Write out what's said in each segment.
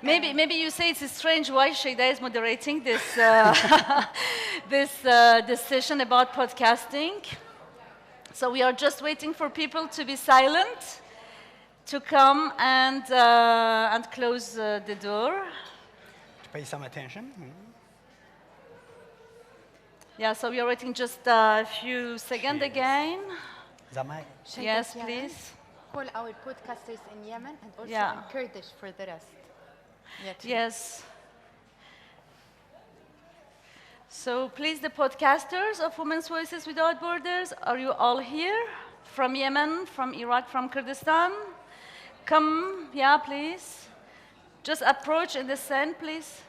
Maybe you say it's strange why Shayda is moderating this this session about podcasting. So we are just waiting for people to be silent, to come and close the door. To pay some attention. Yeah, so we are waiting just a few seconds again. Zamai. Yes, please. Call our podcasters in Yemen and also Yeah. in Kurdish for the rest. Yes. So please, the podcasters of Women's Voices Without Borders, are you all here? From Yemen, from Iraq, from Kurdistan? Come, yeah, please. Just approach and descend, please.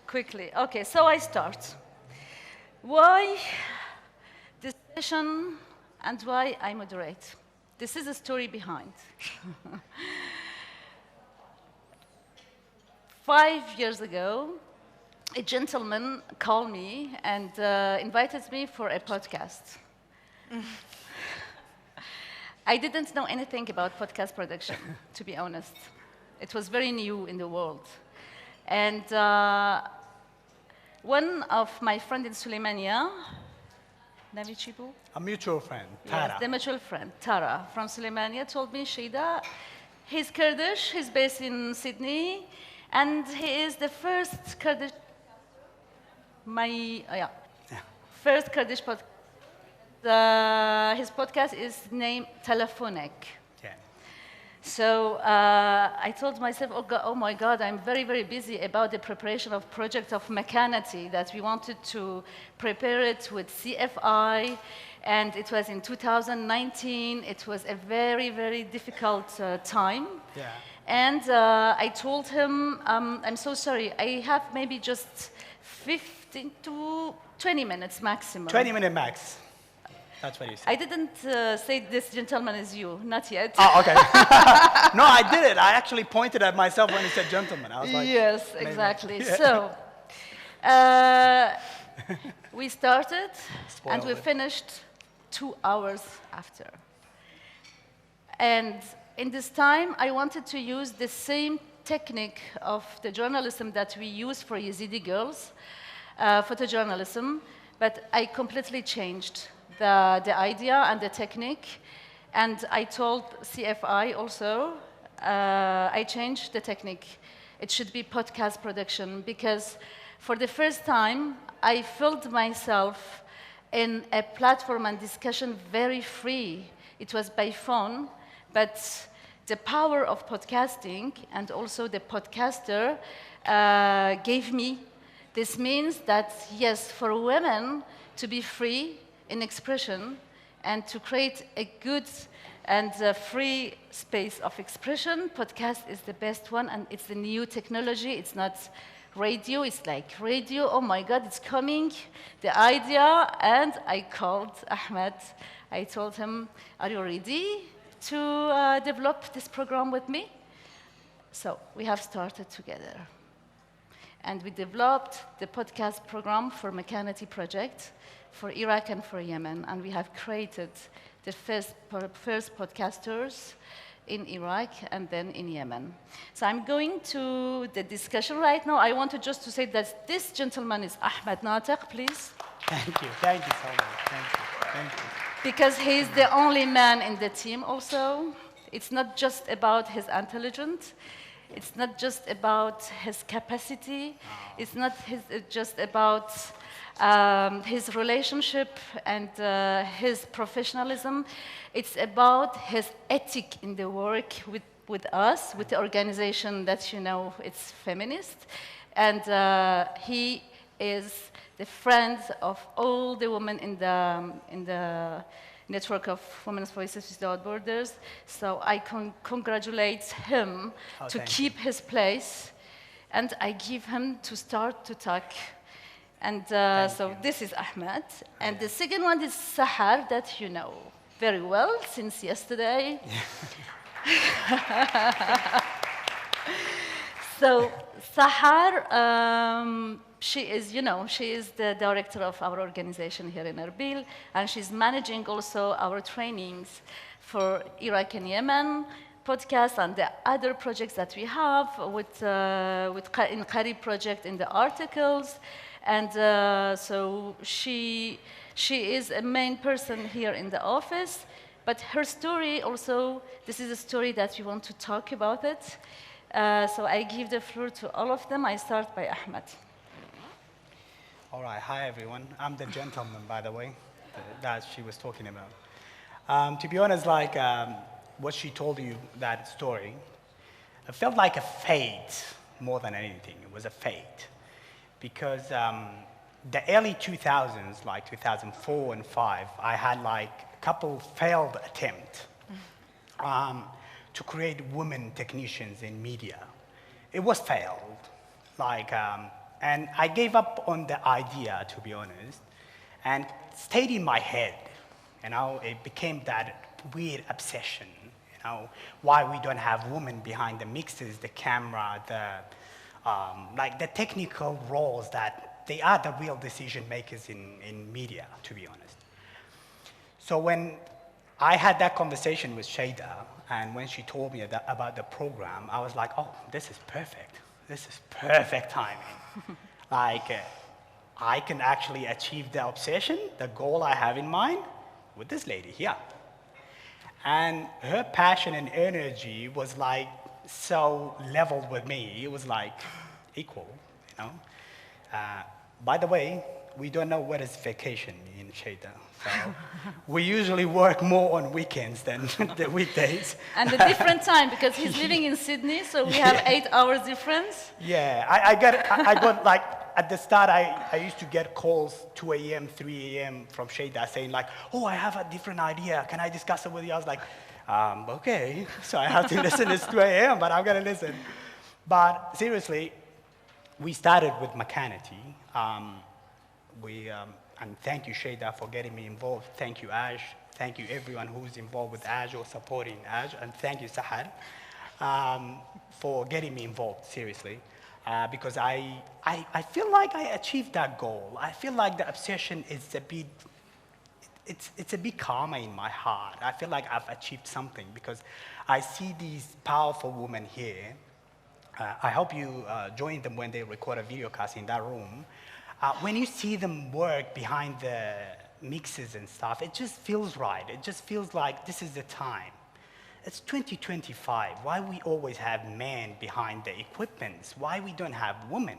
Quickly. Okay, so I start. Why this session and why I moderate? This is a story behind. 5 years ago, a gentleman called me and invited me for a podcast. I didn't know anything about podcast production, to be honest. It was very new in the world. And one of my friends in Suleimania, A mutual friend, Tara. yes, the mutual friend, Tara, from Suleimania, told me, Shayda, he's Kurdish, he's based in Sydney, and he is the first Kurdish, first Kurdish podcast. His podcast is named Telephonic. Yeah. So I told myself, oh my God, I'm very, very busy about the preparation of project of Mekanity that we wanted to prepare it with CFI, and it was in 2019. It was a very, very difficult time. Yeah. And I told him, I'm so sorry, I have maybe just 15 to 20 minutes maximum. 20-minute max. That's what you said. I didn't say this gentleman is you, not yet. Oh, okay. No, I did it. I actually pointed at myself when he said gentleman. I was like, yes, maybe. exactly. Yeah. So we started and we Spoiled it. finished 2 hours after. And in this time, I wanted to use the same technique of the journalism that we use for Yazidi girls, photojournalism, but I completely changed the idea and the technique. And I told CFI also, I changed the technique. It should be podcast production, because for the first time, I felt myself in a platform and discussion very free. It was by phone, but the power of podcasting and also the podcaster gave me. This means that, yes, for women to be free in expression and to create a good and free space of expression, podcast is the best one, and it's the new technology. It's not radio, it's like radio, oh my God, it's coming, the idea. And I called Ahmed. I told him, are you ready to develop this program with me? So we have started together. And we developed the podcast program for Mekanity project for Iraq and for Yemen. And we have created the first podcasters in Iraq and then in Yemen. So I'm going to the discussion right now. I wanted just to say that this gentleman is Ahmed Natiq, please. Thank you. Thank you so much. Thank you. Thank you. Because he's the only man in the team also. It's not just about his intelligence. It's not just about his capacity. It's not just about his relationship and his professionalism. It's about his ethic in the work with us, with the organization that you know it's feminist. And he is the friend of all the women in the network of Women's Voices Without Borders. So I congratulate him to keep his place, and I give him to start to talk. And so this is Ahmed. And the second one is Sahar, that you know very well since yesterday. So Sahar, she is, she is the director of our organization here in Erbil, and she's managing also our trainings for Iraq and Yemen podcast and the other projects that we have with in Qarib project in the articles, and so she is a main person here in the office. But her story also, this is a story that we want to talk about it. So I give the floor to all of them. I start by Ahmed. All right, hi everyone. I'm the gentleman, by the way, that she was talking about. To be honest, what she told you, that story, it felt like a fate more than anything. It was a fate. Because the early 2000s, like 2004 and 5, I had like a couple failed attempts to create women technicians in media. It was failed. And I gave up on the idea, to be honest, and stayed in my head. It became that weird obsession. Why we don't have women behind the mixes, the camera, the technical roles that they are the real decision makers in media, to be honest. So when I had that conversation with Shada, and when she told me about the program, I was like, oh, this is perfect. This is perfect timing. I can actually achieve the obsession, the goal I have in mind, with this lady here. And her passion and energy was so leveled with me. It was equal, By the way, we don't know what is vacation in Shada. So we usually work more on weekends than the weekdays. And a different time, because he's living in Sydney, so we have 8 hours difference. Yeah, I got at the start, I used to get calls 2 a.m., 3 a.m. from Shada saying oh, I have a different idea. Can I discuss it with you? I was like, okay. So I have to listen. It's 2 a.m., but I'm going to listen. But seriously, we started with Mechanity. And thank you, Shada, for getting me involved. Thank you, Ash. Thank you, everyone who's involved with Ash or supporting Ash. And thank you, Sahar, for getting me involved, seriously. Because I feel like I achieved that goal. I feel like the obsession is it's a bit calmer in my heart. I feel like I've achieved something because I see these powerful women here. I hope you join them when they record a video cast in that room. When you see them work behind the mixes and stuff, it just feels right. It just feels like this is the time. It's 2025. Why we always have men behind the equipment? Why we don't have women?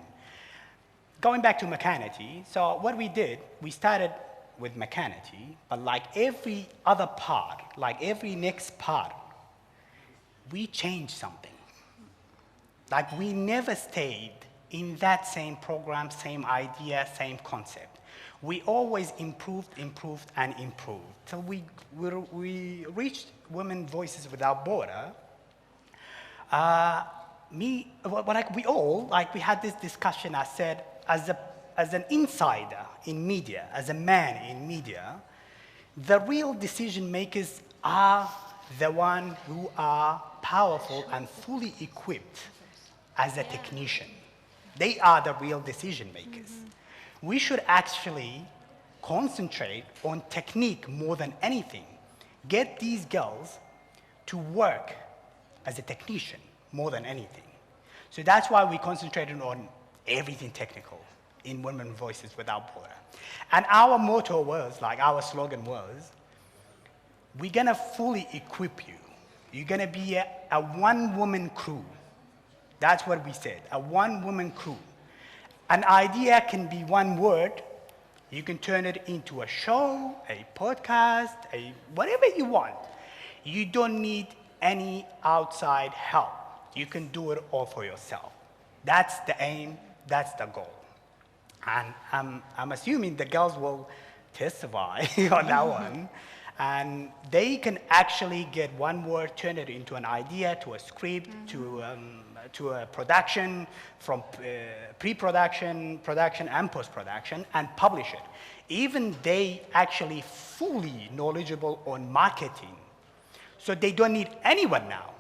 Going back to Mechanity, so what we did, we started with Mechanity, but like every other part, like every next part, we changed something. We never stayed in that same program, same idea, same concept. We always improved, and improved till we reached Women Voices Without Border. We had this discussion. I said, as an insider in media, as a man in media, the real decision makers are the ones who are powerful and fully equipped as a technician. They are the real decision makers. Mm-hmm. We should actually concentrate on technique more than anything. Get these girls to work as a technician more than anything. So that's why we concentrated on everything technical in Women Voices Without Border. And our motto was, our slogan was, we're gonna fully equip you. You're gonna be a one-woman crew. That's what we said, a one-woman crew. An idea can be one word. You can turn it into a show, a podcast, whatever you want. You don't need any outside help. You can do it all for yourself. That's the aim, that's the goal. And I'm assuming the girls will testify on that one. And they can actually get one word, turn it into an idea, to a script, to a production, from pre-production, production, and post-production, and publish it. Even they actually fully knowledgeable on marketing. So they don't need anyone now.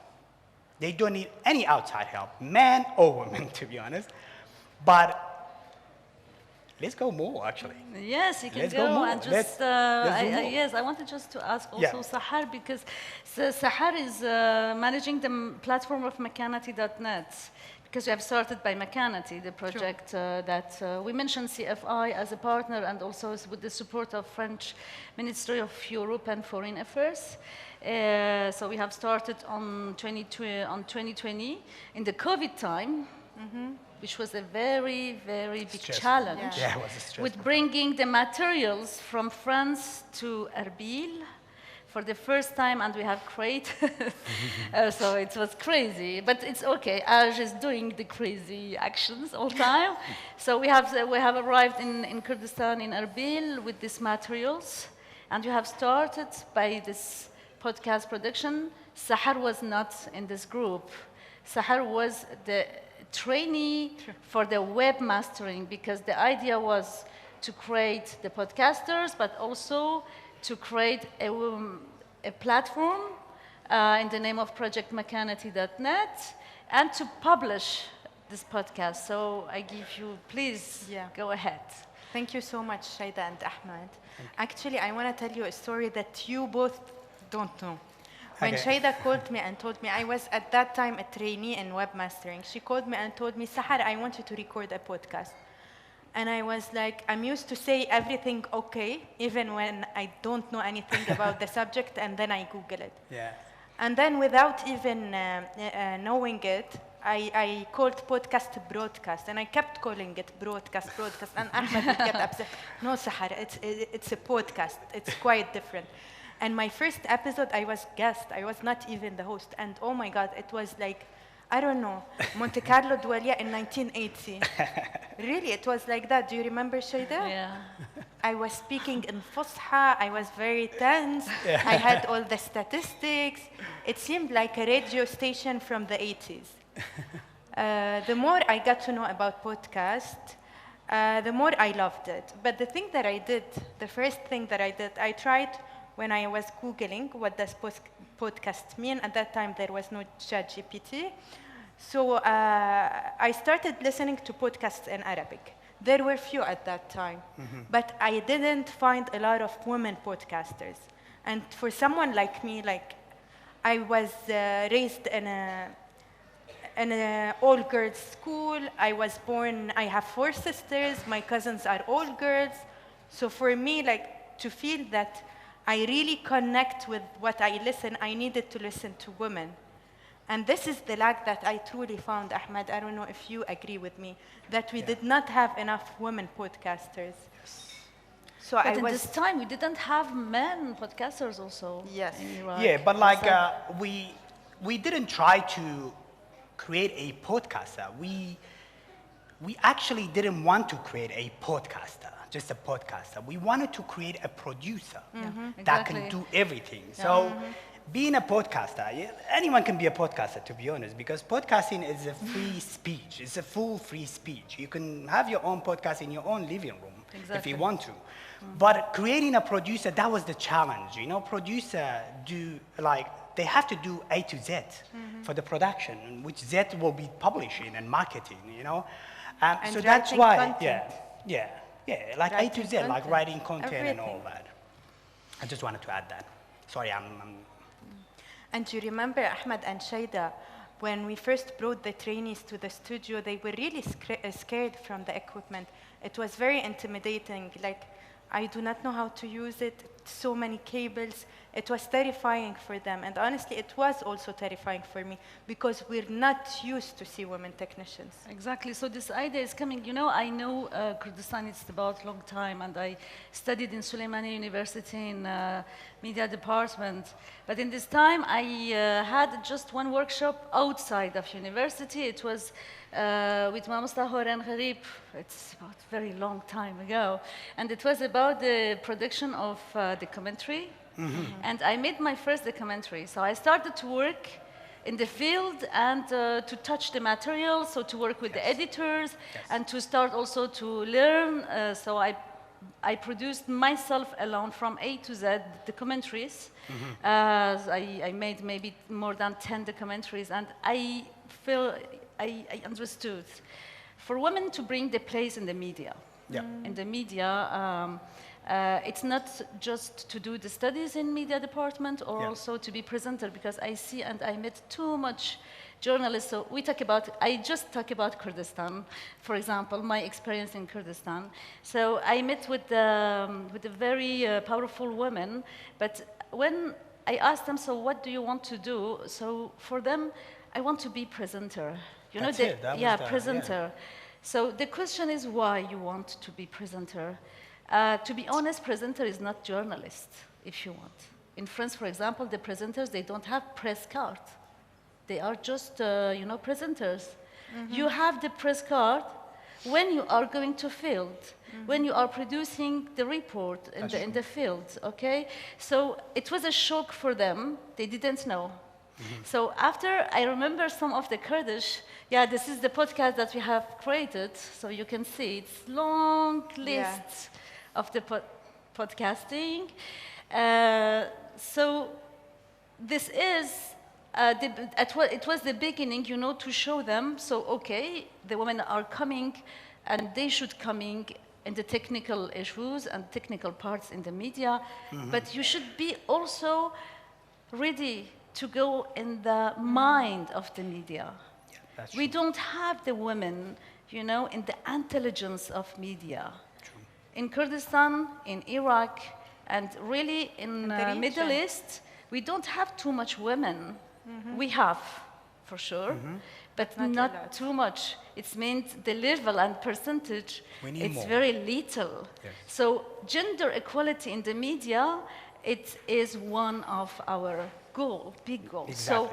They don't need any outside help, man or woman, to be honest. But let's go more, actually. Yes, you can Let's go, go more. and just Let's do more. yes, I wanted just to ask also Yeah. Sahar, because Sahar is managing the platform of Mekanity.net, because we have started by Mekanity, the project that we mentioned CFI as a partner, and also with the support of French Ministry of Europe and Foreign Affairs. So we have started on 2020 in the COVID time, which was a very, very big Stressful. challenge. Yeah, it was a stressful with bringing the materials from France to Erbil for the first time, and we have created, so it was crazy, but it's okay. Aj is doing the crazy actions all the time. So we have arrived in Kurdistan, in Erbil, with these materials, and we have started by this podcast production. Sahar was not in this group. Sahar was the trainee for the web mastering, because the idea was to create the podcasters, but also to create a platform in the name of Project Mekanity.net, and to publish this podcast. So I give you, please, go ahead. Thank you so much, Shaida and Ahmed. Actually, I want to tell you a story that you both don't know. When Okay. Shaida called me and told me, I was at that time a trainee in webmastering. She called me and told me, Sahar, I want you to record a podcast. And I was like, I'm used to say everything okay, even when I don't know anything about the subject, and then I Google it. Yeah. And then without even knowing it, I called podcast broadcast, and I kept calling it broadcast, and Ahmed would get upset. No, Sahar, it's a podcast. It's quite different. And my first episode, I was guest. I was not even the host. And oh my God, it was like, I don't know, Monte Carlo Dualia in 1980. Really, it was like that. Do you remember, Shaida? Yeah. I was speaking in Fusha. I was very tense. I had all the statistics. It seemed like a radio station from the 80s. The more I got to know about podcast, the more I loved it. But the thing that I did, the first thing that I did, I tried when I was Googling what does podcast mean. At that time, there was no ChatGPT. So I started listening to podcasts in Arabic. There were few at that time, but I didn't find a lot of women podcasters. And for someone like me, like I was raised in an all-girls school. I was born, I have 4 sisters. My cousins are all girls. So for me, like to feel that I really connect with what I listen, I needed to listen to women. And this is the lack that I truly found, Ahmed. I don't know if you agree with me, that we did not have enough women podcasters. So But I in was this time, we didn't have men podcasters also. Yes. In Iraq. Yeah, but like we didn't try to create a podcaster. We actually didn't want to create a podcaster, just a podcaster. We wanted to create a producer that can Exactly. do everything. So being a podcaster, anyone can be a podcaster, to be honest, because podcasting is a free speech. It's a full free speech. You can have your own podcast in your own living room if Exactly. you want to. But creating a producer, that was the challenge. You know, producer they have to do A to Z for the production, which Z will be publishing and marketing, you know. And So that's writing why, content. like A to Writing Z, like content. writing content and all Everything. that. I just wanted to add that. Sorry, And you remember, Ahmed and Shaida, when we first brought the trainees to the studio, they were really scared from the equipment. It was very intimidating. Like, I do not know how to use it, so many cables. It was terrifying for them. And honestly, it was also terrifying for me because we're not used to see women technicians. Exactly. So this idea is coming. You know, I know Kurdistan is about long time, and I studied in Suleimani University in media department. But in this time, I had just one workshop outside of university. It was with Mustafa Horan Gharib. It's about a very long time ago, and it was about the production of documentary. And I made my first documentary. So I started to work in the field and to touch the material, so to work with the editors and to start also to learn. So I I produced myself alone from A to Z documentaries. I made maybe more than 10 documentaries, and I feel I understood for women to bring the place in the media. In the media, it's not just to do the studies in media department or also to be presenter, because I see and I met too much journalists. So I just talk about Kurdistan, for example, my experience in Kurdistan. So I met with a very powerful woman, but when I asked them, so what do you want to do? So for them, I want to be presenter. You know, presenter. So the question is why you want to be presenter. To be honest, presenter is not journalist, if you want. In France, for example, the presenters, they don't have press card. They are just, presenters. You have the press card when you are going to field, when you are producing the report in the field, okay? So it was a shock for them. They didn't know. So after, I remember some of the Kurdish, this is the podcast that we have created, so you can see it's long list of the podcasting. So this is, it was the beginning, to show them, so okay, the women are coming and they should coming in the technical issues and technical parts in the media, but you should be also ready to go in the mind of the media. We don't have the women, in the intelligence of media. True. In Kurdistan, in Iraq, and really in the Middle East, we don't have too much women. We have, for sure, but not too much. It means the level and percentage, it's more. Very little. Yes. So gender equality in the media, it is one of our big goals. Exactly.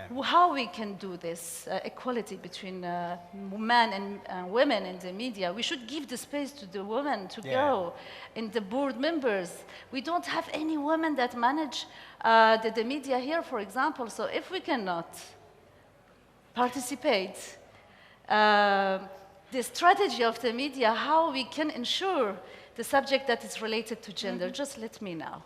So how we can do this equality between men and women in the media? We should give the space to the women to go in the board members. We don't have any women that manage the media here, for example. So if we cannot participate, the strategy of the media, how we can ensure the subject that is related to gender, just let me know.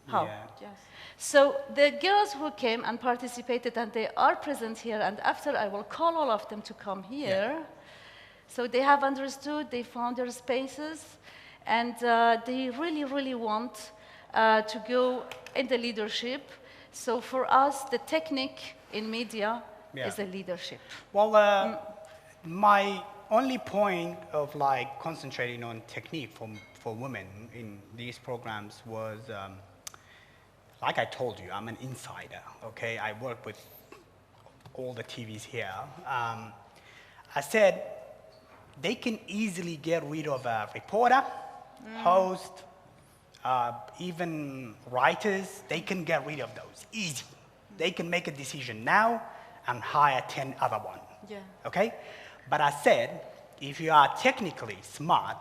How? Yes. So the girls who came and participated, and they are present here, and after I will call all of them to come here. So they have understood, they found their spaces, and they really, really want to go in the leadership. So for us, the technique in media is the leadership. Well, my only point of concentrating on technique for women in these programs was, like I told you, I'm an insider, okay? I work with all the TVs here. I said they can easily get rid of a reporter, host, even writers. They can get rid of those, easy. They can make a decision now and hire 10 other ones, okay? But I said, if you are technically smart,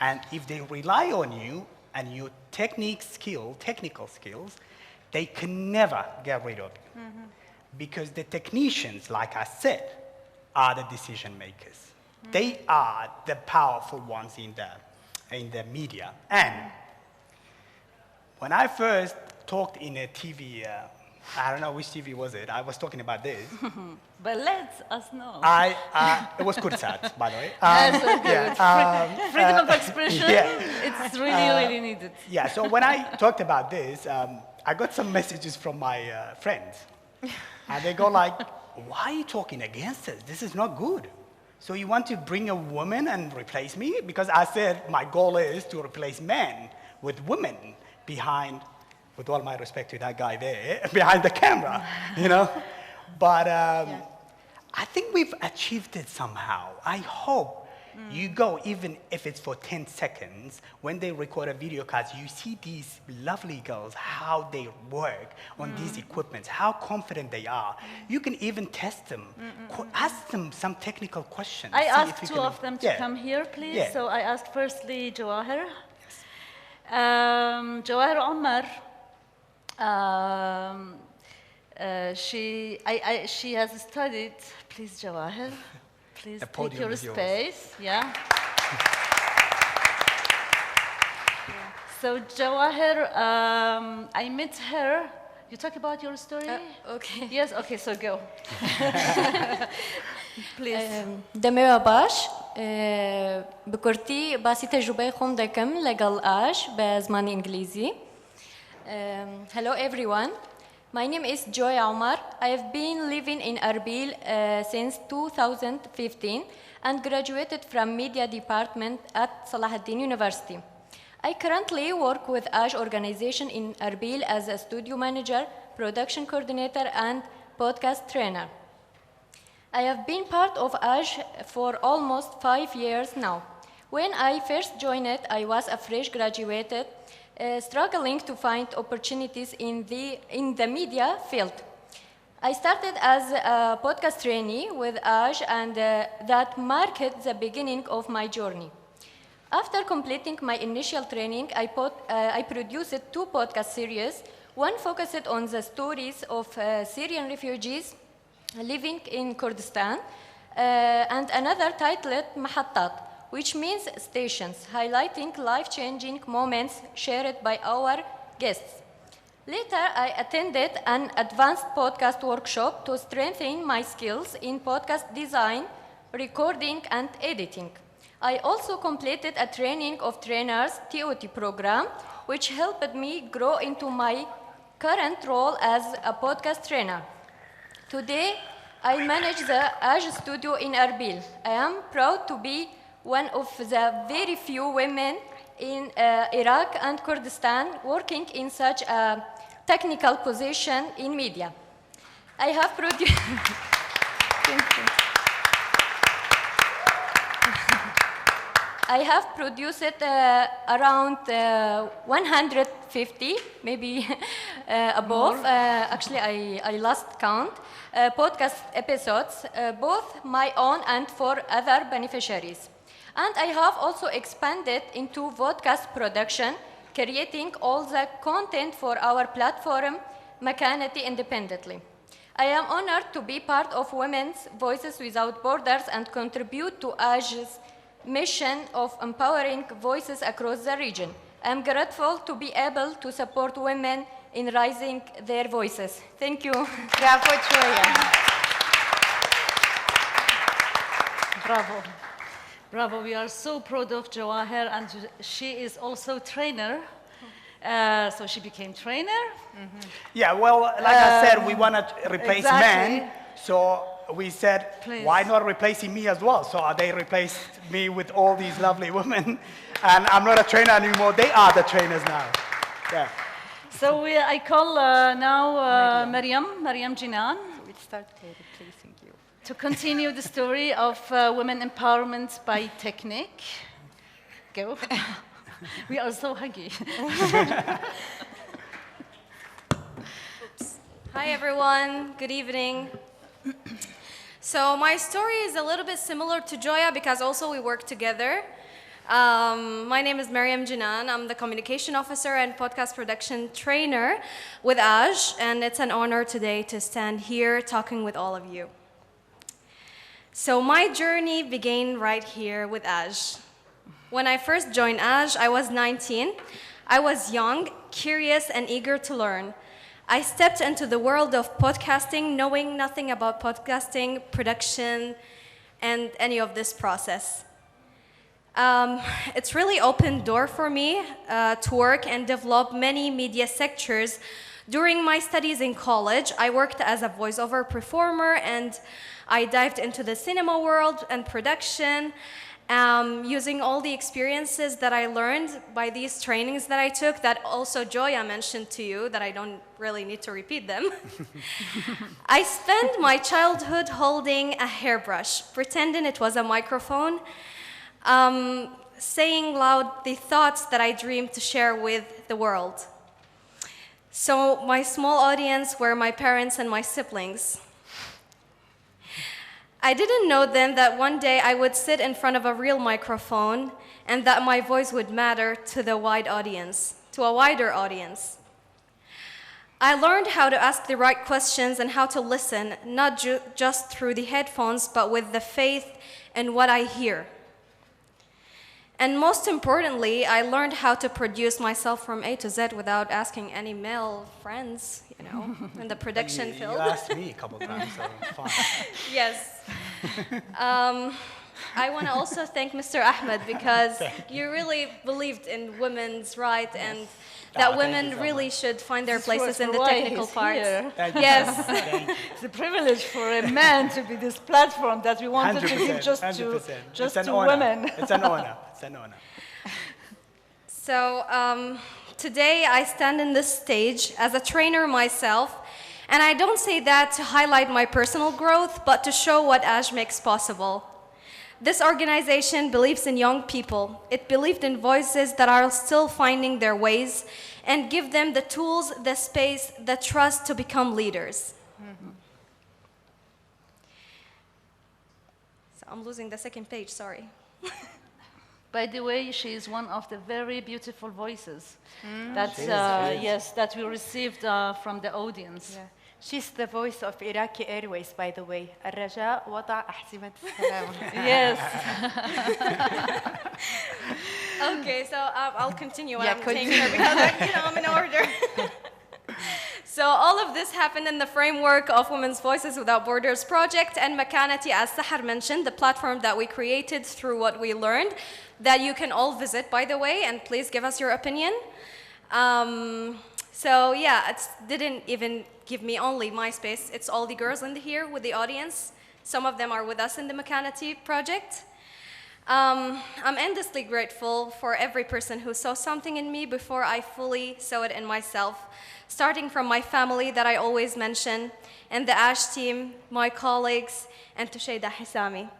and if they rely on you and your technical skills, they can never get rid of you. Because the technicians, like I said, are the decision makers. They are the powerful ones in the media. And when I first talked in a TV, I don't know which TV was it, I was talking about this. But let us know. It was Kurdsat, by the way. Freedom of expression, it's really, really needed. Yeah, so when I talked about this, I got some messages from my friends. And they go like, why are you talking against us? This is not good. So you want to bring a woman and replace me? Because I said my goal is to replace men with women behind, with all my respect to that guy there, behind the camera, But I think we've achieved it somehow. I hope you go, even if it's for 10 seconds, when they record a video cast, you see these lovely girls, how they work on these equipments, how confident they are. You can even test them, ask them some technical questions. I asked two of them to come here, please. Yeah. So I asked firstly Jawahir. Jawahir Omar, she has studied, please Jawahir, please take your space. Yeah. So Jawahir, I met her. You talk about your story? Okay. Yes, okay, so go. Please. دمیر باش بکرتی باسی تجربه خون دکم لگل آش به زمان انگلیزی. Hello everyone. My name is Joy Omar. I have been living in Erbil since 2015 and graduated from Media Department at Salahuddin University. I currently work with AJ organization in Erbil as a studio manager, production coordinator, and podcast trainer. I have been part of AJ for almost 5 years now. When I first joined it, I was a fresh graduate, struggling to find opportunities in the media field. I started as a podcast trainee with AJ, and that marked the beginning of my journey. After completing my initial training, I produced 2 podcast series. One focused on the stories of Syrian refugees living in Kurdistan, and another titled Mahattat, which means stations, highlighting life-changing moments shared by our guests. Later, I attended an advanced podcast workshop to strengthen my skills in podcast design, recording, and editing. I also completed a training of trainers TOT program, which helped me grow into my current role as a podcast trainer. Today, I manage the AJ studio in Erbil. I am proud to be one of the very few women in Iraq and Kurdistan working in such a technical position in media. I have produced I have produced around 150, maybe above. Actually, I lost count. Podcast episodes, both my own and for other beneficiaries. And I have also expanded into vodcast production, creating all the content for our platform, Makanati, independently. I am honored to be part of Women's Voices Without Borders and contribute to AJ's mission of empowering voices across the region. I am grateful to be able to support women in raising their voices. Thank you. Bravo, Joya. Bravo. Bravo. We are so proud of Jawahir, and she is also trainer. So she became trainer. Yeah, well, like I said, we want to replace exactly. men. So we said, Please. why not replacing me as well? So they replaced me with all these lovely women. And I'm not a trainer anymore. They are the trainers now. Yeah. So I call now Mariam Jinan We'll start by replacing you. to continue the story of women empowerment by technique. Go. We are so huggy. Hi everyone, good evening. So my story is a little bit similar to Joya because also we work together. My name is Mariam Jinan. I'm the communication officer and podcast production trainer with AJ, and it's an honor today to stand here talking with all of you. So my journey began right here with AJ. When I first joined AJ, I was 19. I was young, curious, and eager to learn. I stepped into the world of podcasting knowing nothing about podcasting, production, and any of this process. It's really opened door for me to work and develop many media sectors. During my studies in college, I worked as a voiceover performer, and I dived into the cinema world and production, using all the experiences that I learned by these trainings that I took, that also Joya mentioned to you, that I don't really need to repeat them. I spent my childhood holding a hairbrush, pretending it was a microphone, saying loud the thoughts that I dreamed to share with the world. So my small audience were my parents and my siblings. I didn't know then that one day I would sit in front of a real microphone and that my voice would matter to the wide audience, to a wider audience. I learned how to ask the right questions and how to listen, not just through the headphones, but with the faith in what I hear. And most importantly, I learned how to produce myself from A to Z without asking any male friends, you know, in the production field. You asked me a couple times, so it's fine. Yes. I want to also thank Mr. Ahmed because you really believed in women's rights and that women really should find their places in the technical parts. Yes. It's a privilege for a man to be this platform that we wanted to give just 100%. to women. It's an honor. It's an honor. So today I stand in this stage as a trainer myself, and I don't say that to highlight my personal growth, but to show what AJ makes possible. This organization believes in young people. It believed in voices that are still finding their ways and give them the tools, the space, the trust to become leaders. So I'm losing the second page, sorry. By the way, she is one of the very beautiful voices that, that we received from the audience. Yeah. She's the voice of Iraqi Airways, by the way. الرجاء وضع أحزمة السلامة. Yes. Okay, so I'll continue what I'm saying here because I'm in order. So all of this happened in the framework of Women's Voices Without Borders project and Makanati, as Sahar mentioned, the platform that we created through what we learned, that you can all visit, by the way, and please give us your opinion. So yeah, it didn't even give me only my space. It's all the girls in here with the audience. Some of them are with us in the Makanati project. I'm endlessly grateful for every person who saw something in me before I fully saw it in myself, starting from my family that I always mention, and the AJ team, my colleagues, and to Shayda Hisami.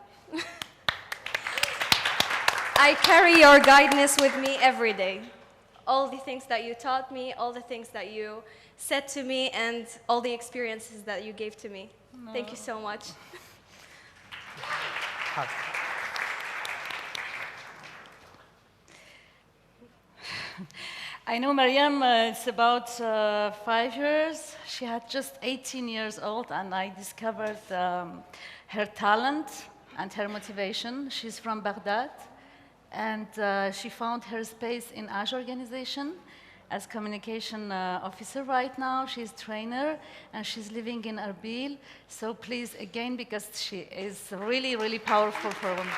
I carry your guidance with me every day. All the things that you taught me, all the things that you said to me, and all the experiences that you gave to me. Thank you so much. I know Mariam, it's about 5 years. She had just 18 years old, and I discovered her talent and her motivation. She's from Baghdad, and she found her space in AJ organization as communication officer right now. She's trainer, and she's living in Erbil. So please, again, because she is really, really powerful for women.